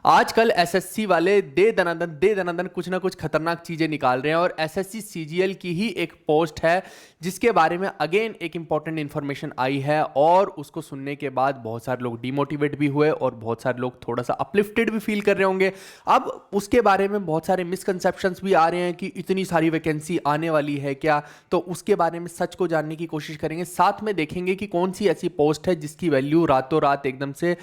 आजकल एसएससी वाले दे दनादन कुछ ना कुछ खतरनाक चीजें निकाल रहे हैं और एसएससी सीजीएल की ही एक पोस्ट है जिसके बारे में अगेन एक इंपॉर्टेंट इंफॉर्मेशन आई है और उसको सुनने के बाद बहुत सारे लोग डिमोटिवेट भी हुए और बहुत सारे लोग थोड़ा सा अपलिफ्टेड भी फील कर रहे होंगे। अब उसके बारे में बहुत सारे मिसकंसेप्शंस भी आ रहे हैं कि इतनी सारी वैकेंसी आने वाली है क्या, तो उसके बारे में सच को जानने की कोशिश करेंगे। साथ में देखेंगे कि कौन सी ऐसी पोस्ट है जिसकी वैल्यू रातों रात एकदम से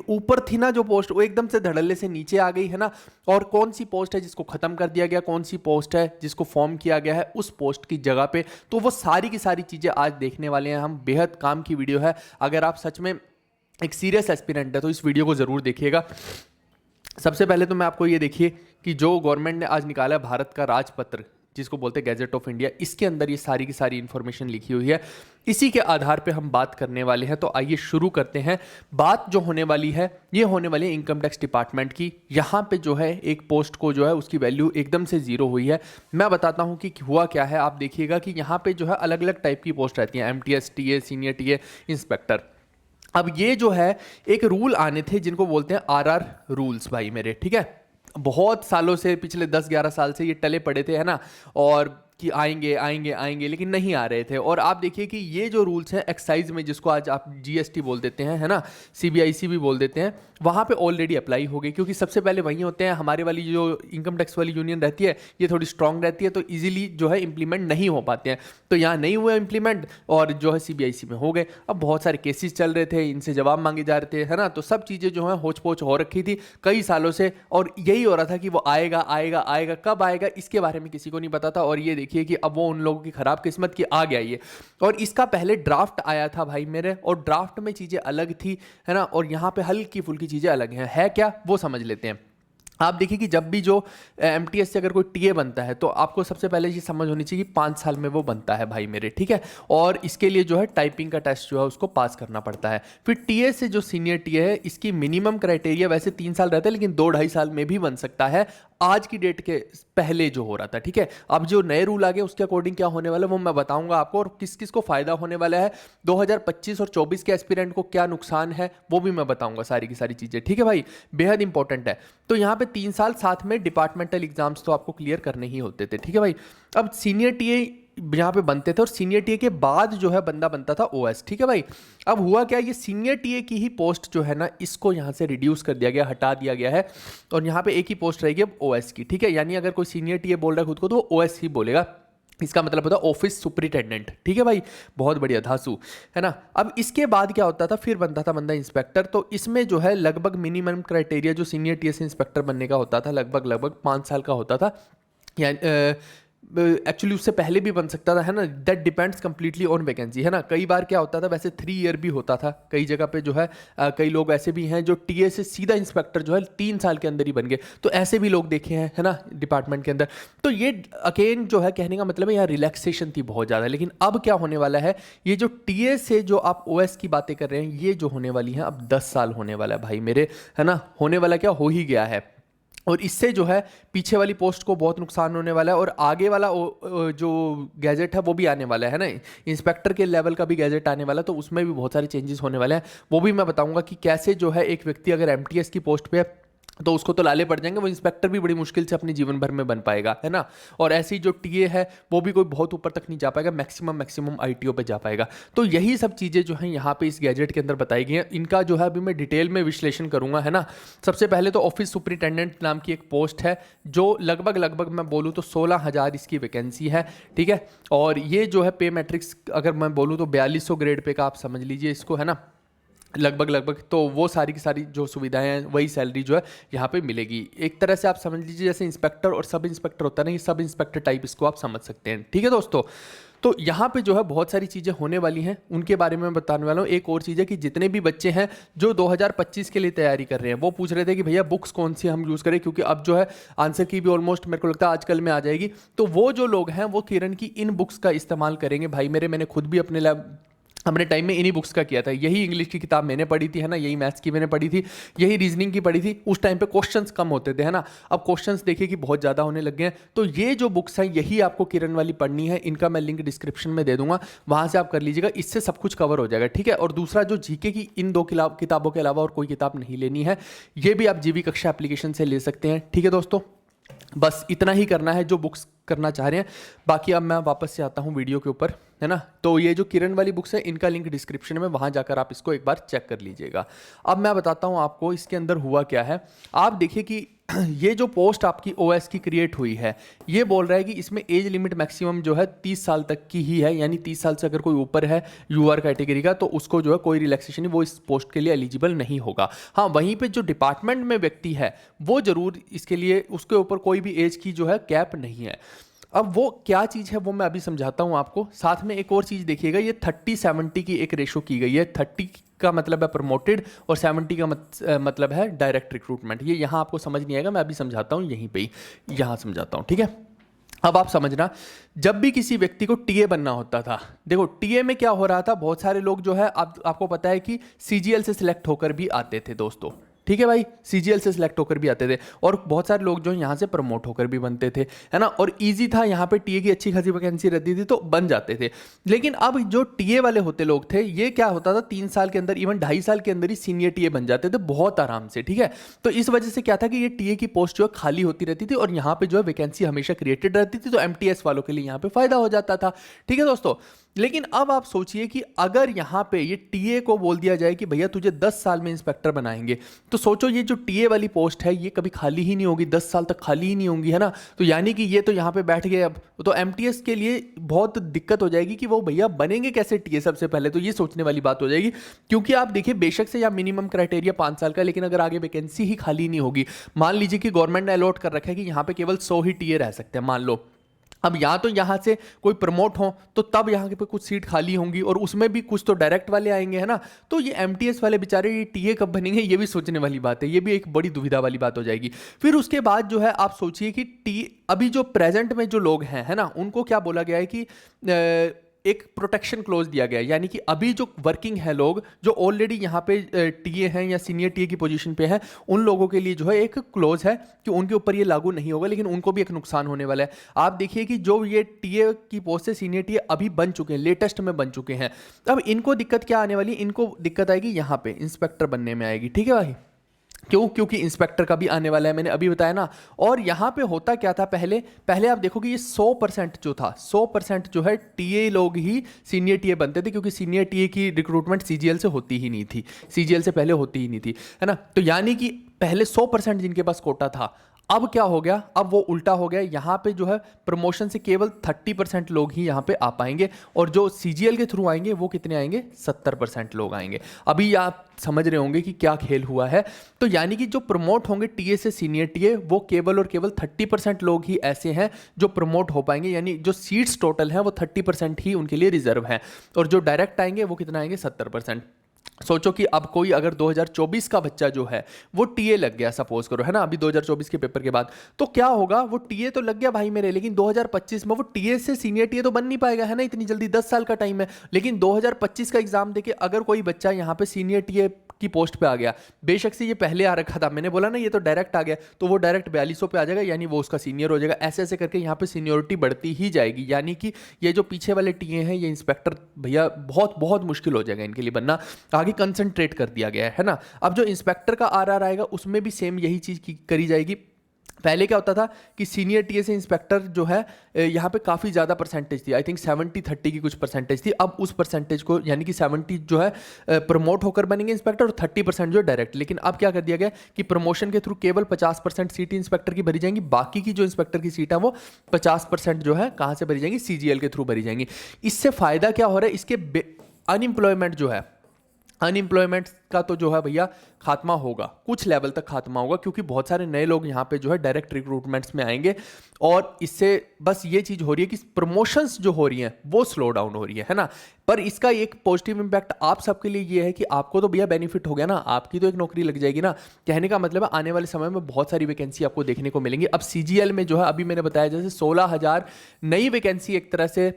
ऊपर थी ना, जो पोस्ट वो एकदम से धड़ल्ले से नीचे आ गई है ना, और कौन सी पोस्ट है जिसको खत्म कर दिया गया, कौन सी पोस्ट है जिसको फॉर्म किया गया है उस पोस्ट की जगह पे। तो वो सारी की सारी चीजें आज देखने वाले हैं हम। बेहद काम की वीडियो है। अगर आप सच में एक सीरियस एस्पिरेंट है तो इस वीडियो को जरूर देखिएगा। सबसे पहले तो मैं आपको ये देखिए कि जो गवर्नमेंट ने आज निकाला है भारत का राजपत्र, जिसको बोलते हैं गैजेट ऑफ इंडिया, इसके अंदर ये सारी की सारी इंफॉर्मेशन लिखी हुई है। इसी के आधार पे हम बात करने वाले हैं। तो आइए शुरू करते हैं। बात जो होने वाली है ये होने वाली है इनकम टैक्स डिपार्टमेंट की। यहाँ पे जो है एक पोस्ट को जो है उसकी वैल्यू एकदम से जीरो हुई है। मैं बताता हूँ कि हुआ क्या है। आप देखिएगा कि यहाँ पे जो है अलग अलग टाइप की पोस्ट रहती हैं, MTS, TA, senior TA, inspector. अब ये जो है एक रूल आने थे जिनको बोलते हैं आरआर रूल्स भाई मेरे, ठीक है। बहुत सालों से, पिछले 10-11 साल से ये टले पड़े थे, है ना, और कि आएंगे आएंगे आएंगे लेकिन नहीं आ रहे थे। और आप देखिए कि ये जो रूल्स हैं एक्साइज में, जिसको आज आप जीएसटी बोल देते हैं, है ना, सीबीआईसी भी बोल देते हैं, वहाँ पे ऑलरेडी अप्लाई हो गई। क्योंकि सबसे पहले वहीं होते हैं। हमारे वाली जो इनकम टैक्स वाली यूनियन रहती है ये थोड़ी स्ट्रांग रहती है, तो इजीली जो है इंप्लीमेंट नहीं हो पाते हैं। तो यहाँ नहीं हुए इंप्लीमेंट और जो है सीबीआईसी में हो गए। अब बहुत सारे केसेस चल रहे थे, इनसे जवाब मांगे जा रहे थे, है ना, तो सब चीज़ें जो है होच पोच हो रखी थी कई सालों से। और यही हो रहा था कि वो आएगा आएगा आएगा, कब आएगा इसके बारे में किसी को नहीं पता था। और ये देखिए कि अब वो उन लोगों की खराब किस्मत की आ गया ये। और इसका पहले ड्राफ्ट आया था भाई मेरे, और ड्राफ्ट में चीजें अलग थी, है ना, और यहां पे हल्की फुल्की चीजें अलग हैं। है क्या वो समझ लेते हैं। आप देखिए कि जब भी जो एमटीएस से अगर कोई टीए बनता है तो आपको सबसे पहले ये समझ होनी चाहिए कि 5 साल में वो बनता है भाई मेरे, ठीक है। और इसके लिए जो है टाइपिंग का टेस्ट जो है उसको पास करना पड़ता है। फिर टीए से जो सीनियर टीए है इसकी मिनिमम क्राइटेरिया वैसे 3 साल रहता है, लेकिन 2-2.5 साल में भी बन सकता है आज की डेट के पहले जो हो रहा था, ठीक है। अब जो नए रूल आ गए उसके अकॉर्डिंग क्या होने वाला है वो मैं बताऊंगा आपको, और किस किस को फायदा होने वाला है। 2025 और 24 के एस्पिरेंट को क्या नुकसान है वो भी मैं बताऊंगा, सारी की सारी चीजें, ठीक है भाई। बेहद इंपॉर्टेंट है। तो यहाँ पे 3 साल साथ में डिपार्टमेंटल एग्जाम्स तो आपको क्लियर करने ही होते थे, ठीक है भाई। अब सीनियर टीए यहाँ पे बनते थे और सीनियर टीए के बाद जो है बंदा बनता था ओएस, ठीक है भाई। अब हुआ क्या, ये सीनियर टीए की ही पोस्ट जो है ना इसको यहाँ से रिड्यूस कर दिया गया, हटा दिया गया है, और यहाँ पे एक ही पोस्ट रहेगी अब ओएस की, ठीक है। यानी अगर कोई सीनियर टीए बोल रहा है खुद को तो वो ओएस ही बोलेगा। इसका मतलब होता है ऑफिस सुपरिटेंडेंट, ठीक है भाई। बहुत बढ़िया धासु, है ना। अब इसके बाद क्या होता था, फिर बनता था बंदा इंस्पेक्टर। तो इसमें जो है लगभग मिनिमम क्राइटेरिया जो सीनियर टीए से इंस्पेक्टर बनने का होता था लगभग 5 साल का होता था। एक्चुअली उससे पहले भी बन सकता था, है ना, that depends completely on vacancy, है ना। कई बार क्या होता था, वैसे 3 ईयर भी होता था कई जगह पे जो है। कई लोग ऐसे भी हैं जो टीए से सीधा इंस्पेक्टर जो है 3 साल के अंदर ही बन गए। तो ऐसे भी लोग देखे हैं, है ना, डिपार्टमेंट के अंदर। तो ये अगेन जो है कहने का मतलब है यहाँ रिलैक्सेशन थी बहुत ज़्यादा। लेकिन अब क्या होने वाला है, ये जो टीए से जो आप ओएस की बातें कर रहे हैं ये जो होने वाली है अब 10 साल होने वाला है भाई मेरे, है ना। होने वाला क्या, हो ही गया है। और इससे जो है पीछे वाली पोस्ट को बहुत नुकसान होने वाला है, और आगे वाला जो गैजेट है वो भी आने वाला है ना, इंस्पेक्टर के लेवल का भी गैजेट आने वाला है। तो उसमें भी बहुत सारे चेंजेस होने वाले हैं। वो भी मैं बताऊंगा कि कैसे जो है एक व्यक्ति अगर एमटीएस की पोस्ट पे तो उसको तो लाले पड़ जाएंगे, वो इंस्पेक्टर भी बड़ी मुश्किल से अपने जीवन भर में बन पाएगा, है ना। और ऐसी जो टीए है वो भी कोई बहुत ऊपर तक नहीं जा पाएगा, मैक्सिमम आईटीओ पे जा पाएगा। तो यही सब चीज़ें जो हैं यहाँ पे इस गैजेट के अंदर बताई गई हैं। इनका जो है अभी मैं डिटेल में विश्लेषण करूंगा, है ना। सबसे पहले तो ऑफिस सुपरिटेंडेंट नाम की एक पोस्ट है जो लगभग मैं बोलूँ तो 16,000 इसकी वैकेंसी है, ठीक है। और ये जो है पे मैट्रिक्स अगर मैं बोलूँ तो 4200 ग्रेड पे का आप समझ लीजिए इसको, है ना, लगभग। तो वो सारी की सारी जो सुविधाएं हैं वही सैलरी जो है यहाँ पे मिलेगी। एक तरह से आप समझ लीजिए जैसे इंस्पेक्टर और सब इंस्पेक्टर होता है ना, ये सब इंस्पेक्टर टाइप इसको आप समझ सकते हैं, ठीक है दोस्तों। तो यहाँ पे जो है बहुत सारी चीज़ें होने वाली हैं, उनके बारे में मैं बताने वाला हूँ। एक और चीज़ है कि जितने भी बच्चे हैं जो 2025 के लिए तैयारी कर रहे हैं वो पूछ रहे थे कि भैया बुक्स कौन सी हम यूज़ करें, क्योंकि अब जो है आंसर की भी ऑलमोस्ट मेरे को लगता है आजकल में आ जाएगी। तो वो जो लोग हैं वो किरण की इन बुक्स का इस्तेमाल करेंगे भाई मेरे। मैंने खुद भी अपने हमने टाइम में इन्हीं बुक्स का किया था। यही इंग्लिश की किताब मैंने पढ़ी थी, है ना, यही मैथ्स की मैंने पढ़ी थी, यही रीजनिंग की पढ़ी थी। उस टाइम पे क्वेश्चंस कम होते थे, है ना। अब क्वेश्चंस देखिए कि बहुत ज़्यादा होने लग गए हैं। तो ये जो बुक्स हैं यही आपको किरण वाली पढ़नी है, इनका मैं लिंक डिस्क्रिप्शन में दे दूंगा, वहाँ से आप कर लीजिएगा, इससे सब कुछ कवर हो जाएगा, ठीक है। और दूसरा जो जीके की इन दो किताबों के अलावा और कोई किताब नहीं लेनी है, ये भी आप जीवी कक्षा एप्लीकेशन से ले सकते हैं, ठीक है दोस्तों। बस इतना ही करना है जो बुक्स करना चाह रहे हैं। बाकी अब मैं वापस से आता हूँ वीडियो के ऊपर, है ना। तो ये जो किरण वाली बुक्स है इनका लिंक डिस्क्रिप्शन में, वहाँ जाकर आप इसको एक बार चेक कर लीजिएगा। अब मैं बताता हूँ आपको इसके अंदर हुआ क्या है। आप देखिए कि ये जो पोस्ट आपकी ओएस की क्रिएट हुई है, ये बोल रहा है कि इसमें एज लिमिट मैक्सिमम जो है 30 साल तक की ही है, यानी 30 साल से अगर कोई ऊपर है यूआर कैटेगरी का तो उसको जो है कोई रिलैक्सेशन नहीं, वो इस पोस्ट के लिए एलिजिबल नहीं होगा। हाँ, वहीं पे जो डिपार्टमेंट में व्यक्ति है वो जरूर इसके लिए, उसके ऊपर कोई भी एज की जो है कैप नहीं है। अब वो क्या चीज़ है वो मैं अभी समझाता हूँ आपको। साथ में एक और चीज़ देखिएगा, ये 30-70 की एक रेशो की गई है। 30 का मतलब है प्रमोटेड और 70 का मतलब है डायरेक्ट रिक्रूटमेंट। ये यहाँ आपको समझ नहीं आएगा, मैं अभी समझाता हूँ, यहीं पे ही यहाँ समझाता हूँ, ठीक है। अब आप समझना, जब भी किसी व्यक्ति को टीए बनना होता था, देखो टीए में क्या हो रहा था, बहुत सारे लोग जो है आपको पता है कि सीजीएल से सिलेक्ट होकर भी आते थे दोस्तों, ठीक है भाई, सीजीएल से सिलेक्ट होकर भी आते थे। और बहुत सारे लोग जो यहाँ से प्रमोट होकर भी बनते थे, है ना। और इजी था, यहाँ पे टीए की अच्छी खासी वैकेंसी रहती थी तो बन जाते थे। लेकिन अब जो टीए वाले होते लोग थे, ये क्या होता था, 3 साल के अंदर, इवन 2.5 साल के अंदर ही सीनियर टीए बन जाते थे बहुत आराम से, ठीक है। तो इस वजह से क्या था कि ये टीए की पोस्ट जो है खाली होती रहती थी और यहाँ पे जो है वैकेंसी हमेशा क्रिएटेड रहती थी, तो एमटीएस वालों के लिए यहाँ पे फायदा हो जाता था, ठीक है दोस्तों। लेकिन अब आप सोचिए कि अगर यहाँ पे ये टीए को बोल दिया जाए कि भैया तुझे 10 साल में इंस्पेक्टर बनाएंगे, तो सोचो ये जो टीए वाली पोस्ट है ये कभी खाली ही नहीं होगी, 10 साल तक खाली ही नहीं होंगी, है ना। तो यानी कि ये तो यहाँ पे बैठ गए। अब तो एमटीएस के लिए बहुत दिक्कत हो जाएगी कि वो भैया बनेंगे कैसे टीए, सबसे पहले तो ये सोचने वाली बात हो जाएगी। क्योंकि आप देखिए, बेशक से यहाँ मिनिमम क्राइटेरिया 5 साल का, लेकिन अगर आगे वैकेंसी ही खाली नहीं होगी, मान लीजिए कि गवर्नमेंट ने अलॉट कर रखा है कि यहाँ पे केवल 100 ही टीए रह सकते हैं, मान लो। अब या तो यहाँ से कोई प्रमोट हो तो तब यहाँ पे कुछ सीट खाली होंगी, और उसमें भी कुछ तो डायरेक्ट वाले आएंगे, है ना। तो ये एमटीएस वाले बेचारे ये टीए कब बनेंगे, ये भी सोचने वाली बात है, ये भी एक बड़ी दुविधा वाली बात हो जाएगी। फिर उसके बाद जो है आप सोचिए कि अभी जो प्रेजेंट में जो लोग हैं, है ना, उनको क्या बोला गया है कि एक प्रोटेक्शन क्लोज दिया गया है। यानी कि अभी जो वर्किंग है लोग, जो ऑलरेडी यहाँ पे टीए हैं या सीनियर टीए की पोजीशन पे हैं, उन लोगों के लिए जो है एक क्लोज है कि उनके ऊपर ये लागू नहीं होगा, लेकिन उनको भी एक नुकसान होने वाला है। आप देखिए कि जो ये टीए की पोस्ट से सीनियर टीए अभी बन चुके हैं, लेटेस्ट में बन चुके हैं, अब इनको दिक्कत क्या आने वाली, इनको दिक्कत आएगी यहाँ पे इंस्पेक्टर बनने में आएगी, ठीक है भाई। क्यों? क्योंकि इंस्पेक्टर का भी आने वाला है, मैंने अभी बताया ना। और यहाँ पे होता क्या था, पहले आप देखो कि ये 100% जो था, 100% जो है टीए लोग ही सीनियर टीए बनते थे, क्योंकि सीनियर टीए की रिक्रूटमेंट सीजीएल से होती ही नहीं थी, सीजीएल से पहले होती ही नहीं थी, है ना। तो यानी कि पहले 100% जिनके पास कोटा था, अब क्या हो गया, अब वो उल्टा हो गया। यहाँ पे जो है प्रमोशन से केवल 30% लोग ही यहाँ पे आ पाएंगे, और जो सीजीएल के थ्रू आएंगे वो कितने आएंगे, 70% लोग आएंगे। अभी आप समझ रहे होंगे कि क्या खेल हुआ है। तो यानी कि जो प्रमोट होंगे टीए से सीनियर टीए, वो केवल और केवल 30% लोग ही ऐसे हैं जो प्रमोट हो पाएंगे, यानी जो सीट्स टोटल हैं वो 30% ही उनके लिए रिजर्व हैं, और जो डायरेक्ट आएंगे वो कितना आएंगे, 70%। सोचो कि अब कोई अगर 2024 का बच्चा जो है वो टीए लग गया, सपोज करो, है ना, अभी 2024 के पेपर के बाद, तो क्या होगा, वो टीए तो लग गया भाई मेरे, लेकिन 2025 में वो टीए से सीनियर टीए तो बन नहीं पाएगा, है ना, इतनी जल्दी, 10 साल का टाइम है। लेकिन 2025 का एग्जाम देके अगर कोई बच्चा यहाँ पे सीनियर टीए की पोस्ट पे आ गया, बेशक से ये पहले आ रखा था, मैंने बोला ना, ये तो डायरेक्ट आ गया, तो वो डायरेक्ट 4200 पे आ जाएगा, यानी वो उसका सीनियर हो जाएगा। ऐसे ऐसे करके यहाँ पे सीनियोरिटी बढ़ती ही जाएगी, यानी कि ये जो पीछे वाले टीए हैं, ये इंस्पेक्टर भैया बहुत बहुत मुश्किल हो जाएगा इनके लिए बनना। आगे कंसंट्रेट कर दिया गया है ना। अब जो इंस्पेक्टर का आरआर आएगा उसमें भी सेम यही चीज़ करी जाएगी। पहले क्या होता था कि सीनियर टीए से इंस्पेक्टर जो है यहाँ पे काफ़ी ज़्यादा परसेंटेज थी, आई थिंक 70-30 की कुछ परसेंटेज थी। अब उस परसेंटेज को, यानी कि 70 जो है प्रमोट होकर बनेंगे इंस्पेक्टर, और 30% जो है डायरेक्ट। लेकिन अब क्या कर दिया गया कि प्रमोशन के थ्रू केवल 50% सीट इंस्पेक्टर की भरी जाएंगी, बाकी की जो इंस्पेक्टर की सीट है वो 50% जो है कहाँ से भरी जाएंगी, सीजीएल के थ्रू भरी जाएंगी। इससे फायदा क्या हो रहा है, इसके अनएम्प्लॉयमेंट जो है, अनएम्प्लॉयमेंट का तो जो है भैया खात्मा होगा, कुछ लेवल तक खात्मा होगा, क्योंकि बहुत सारे नए लोग यहाँ पे जो है डायरेक्ट रिक्रूटमेंट्स में आएंगे, और इससे बस ये चीज़ हो रही है कि प्रमोशंस जो हो रही हैं वो स्लो डाउन हो रही है ना। पर इसका एक पॉजिटिव इंपैक्ट आप सबके लिए ये है कि आपको तो भैया बेनिफिट हो गया ना, आपकी तो एक नौकरी लग जाएगी ना। कहने का मतलब है आने वाले समय में बहुत सारी वैकेंसी आपको देखने को मिलेंगी। अब सीजीएल में जो है, अभी मैंने बताया जैसे 16,000 नई वैकेंसी एक तरह से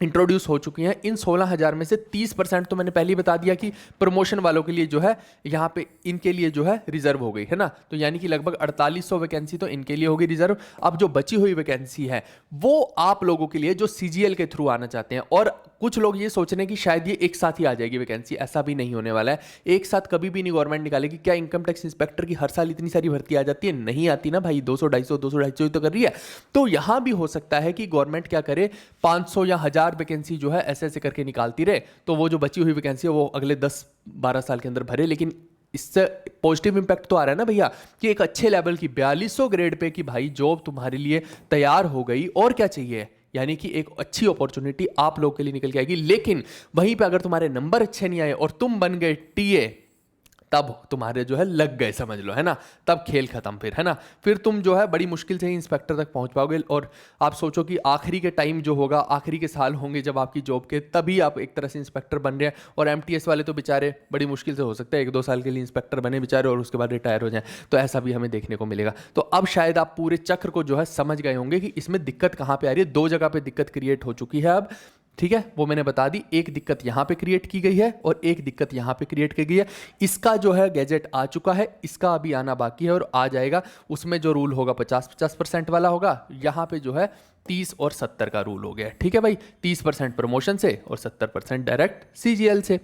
इंट्रोड्यूस हो चुकी हैं। इन 16,000 में से 30% तो मैंने पहले ही बता दिया कि प्रमोशन वालों के लिए जो है यहाँ पे इनके लिए जो है रिजर्व हो गई है ना, तो यानी कि लगभग 4800 वैकेंसी तो इनके लिए होगी रिजर्व। अब जो बची हुई वैकेंसी है वो आप लोगों के लिए जो सीजीएल के थ्रू आना चाहते हैं। और कुछ लोग ये सोच रहे हैं कि शायद ये एक साथ ही आ जाएगी वैकेंसी, ऐसा भी नहीं होने वाला है। एक साथ कभी भी नहीं गवर्नमेंट निकालेगी। क्या इनकम टैक्स इंस्पेक्टर की हर साल इतनी सारी भर्ती आ जाती है? नहीं आती ना भाई, 200 250 ही तो कर रही है। तो यहां भी हो सकता है कि गवर्नमेंट क्या करे, 500 या 1000 वैकेंसी जो है ऐसे ऐसे करके निकालती रहे, तो वो जो बची हुई वैकेंसी है वो अगले 10-12 साल के अंदर भरे। लेकिन इससे पॉजिटिव इंपैक्ट तो आ रहा है ना भैया, कि एक अच्छे लेवल की 4200 ग्रेड पे कि भाई जॉब तुम्हारे लिए तैयार हो गई, और क्या चाहिए। यानी कि एक अच्छी अपॉर्चुनिटी आप लोग के लिए निकल के आएगी। लेकिन वहीं पे अगर तुम्हारे नंबर अच्छे नहीं आए और तुम बन गए टीए, तब तुम्हारे जो है लग गए, समझ लो, है ना, तब खेल खत्म फिर, है ना। फिर तुम जो है बड़ी मुश्किल से ही इंस्पेक्टर तक पहुंच पाओगे। और आप सोचो कि आखिरी के टाइम जो होगा, आखिरी के साल होंगे जब आपकी जॉब के, तभी आप एक तरह से इंस्पेक्टर बन रहे हैं। और एमटीएस वाले तो बेचारे बड़ी मुश्किल से हो सकता है 1-2 साल के लिए इंस्पेक्टर बने बेचारे, और उसके बाद रिटायर हो जाएं। तो ऐसा भी हमें देखने को मिलेगा। तो अब शायद आप पूरे चक्र को जो है समझ गए होंगे कि इसमें दिक्कत कहाँ पे आ रही है। 2 जगह पे दिक्कत क्रिएट हो चुकी है अब, ठीक है, वो मैंने बता दी। एक दिक्कत यहां पे क्रिएट की गई है और एक दिक्कत यहां पे क्रिएट की गई है। इसका जो है गैजेट आ चुका है, इसका अभी आना बाकी है और आ जाएगा। उसमें जो रूल होगा 50-50% वाला होगा। यहां पे जो है 30 और 70 का रूल हो गया, ठीक है भाई। 30% प्रमोशन से और 70% डायरेक्ट सीजीएल से।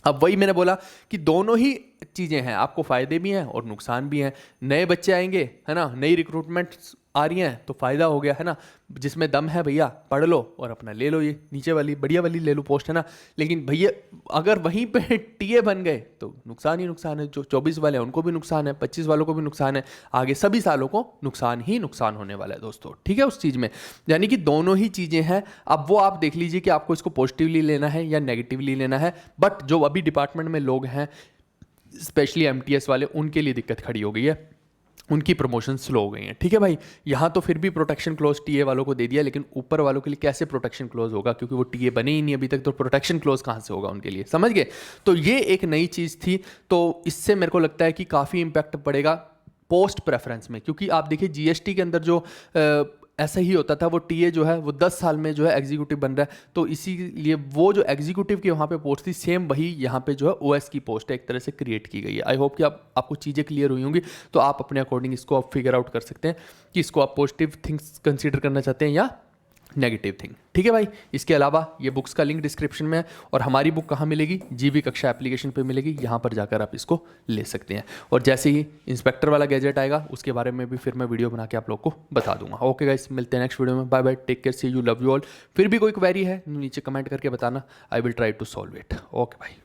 अब वही मैंने बोला कि दोनों ही चीज़ें हैं, आपको फ़ायदे भी हैं और नुकसान भी हैं। नए बच्चे आएंगे, है ना, नई रिक्रूटमेंट आ रही हैं, तो फ़ायदा हो गया, है ना। जिसमें दम है भैया पढ़ लो और अपना ले लो, ये नीचे वाली बढ़िया वाली ले लो पोस्ट, है ना। लेकिन भैया अगर वहीं पे टीए बन गए तो नुकसान ही नुकसान है। जो 24 वाले हैं उनको भी नुकसान है, 25 वालों को भी नुकसान है, आगे सभी सालों को नुकसान ही नुकसान होने वाला है दोस्तों, ठीक है, उस चीज़ में। यानी कि दोनों ही चीज़ें हैं। अब वो आप देख लीजिए कि आपको इसको पॉजिटिवली लेना है या नेगेटिवली लेना है। बट जो अभी डिपार्टमेंट में लोग हैं, स्पेशली एमटीएस वाले, उनके लिए दिक्कत खड़ी हो गई है, उनकी प्रमोशन स्लो हो गई हैं, ठीक है भाई। यहाँ तो फिर भी प्रोटेक्शन क्लोज टीए वालों को दे दिया, लेकिन ऊपर वालों के लिए कैसे प्रोटेक्शन क्लोज होगा, क्योंकि वो टीए बने ही नहीं अभी तक, तो प्रोटेक्शन क्लोज कहाँ से होगा उनके लिए, समझ गए। तो ये एक नई चीज़ थी। तो इससे मेरे को लगता है कि काफ़ी इंपैक्ट पड़ेगा पोस्ट प्रेफरेंस में। क्योंकि आप देखिए जीएसटी के अंदर जो ऐसा ही होता था, वो टीए जो है वो 10 साल में जो है एग्जीक्यूटिव बन रहा है। तो इसीलिए वो जो एग्जीक्यूटिव की वहाँ पे पोस्ट थी, सेम वही यहाँ पे जो है ओएस की पोस्ट है, एक तरह से क्रिएट की गई है। आई होप कि आपको चीज़ें क्लियर हुई होंगी। तो आप अपने अकॉर्डिंग इसको आप फिगर आउट कर सकते हैं कि इसको आप पॉजिटिव थिंग्स कंसीडर करना चाहते हैं या नेगेटिव थिंग, ठीक है भाई। इसके अलावा ये बुक्स का लिंक डिस्क्रिप्शन में है। और हमारी बुक कहाँ मिलेगी? जीवी कक्षा एप्लीकेशन पे मिलेगी, यहाँ पर जाकर आप इसको ले सकते हैं। और जैसे ही इंस्पेक्टर वाला गैजेट आएगा उसके बारे में भी फिर मैं वीडियो बना के आप लोग को बता दूंगा। ओके गाइस, मिलते हैं नेक्स्ट वीडियो में। Bye bye, take care, see you, love you all. फिर भी कोई क्वेरी है नीचे कमेंट करके बताना, I will try to solve it. Okay भाई।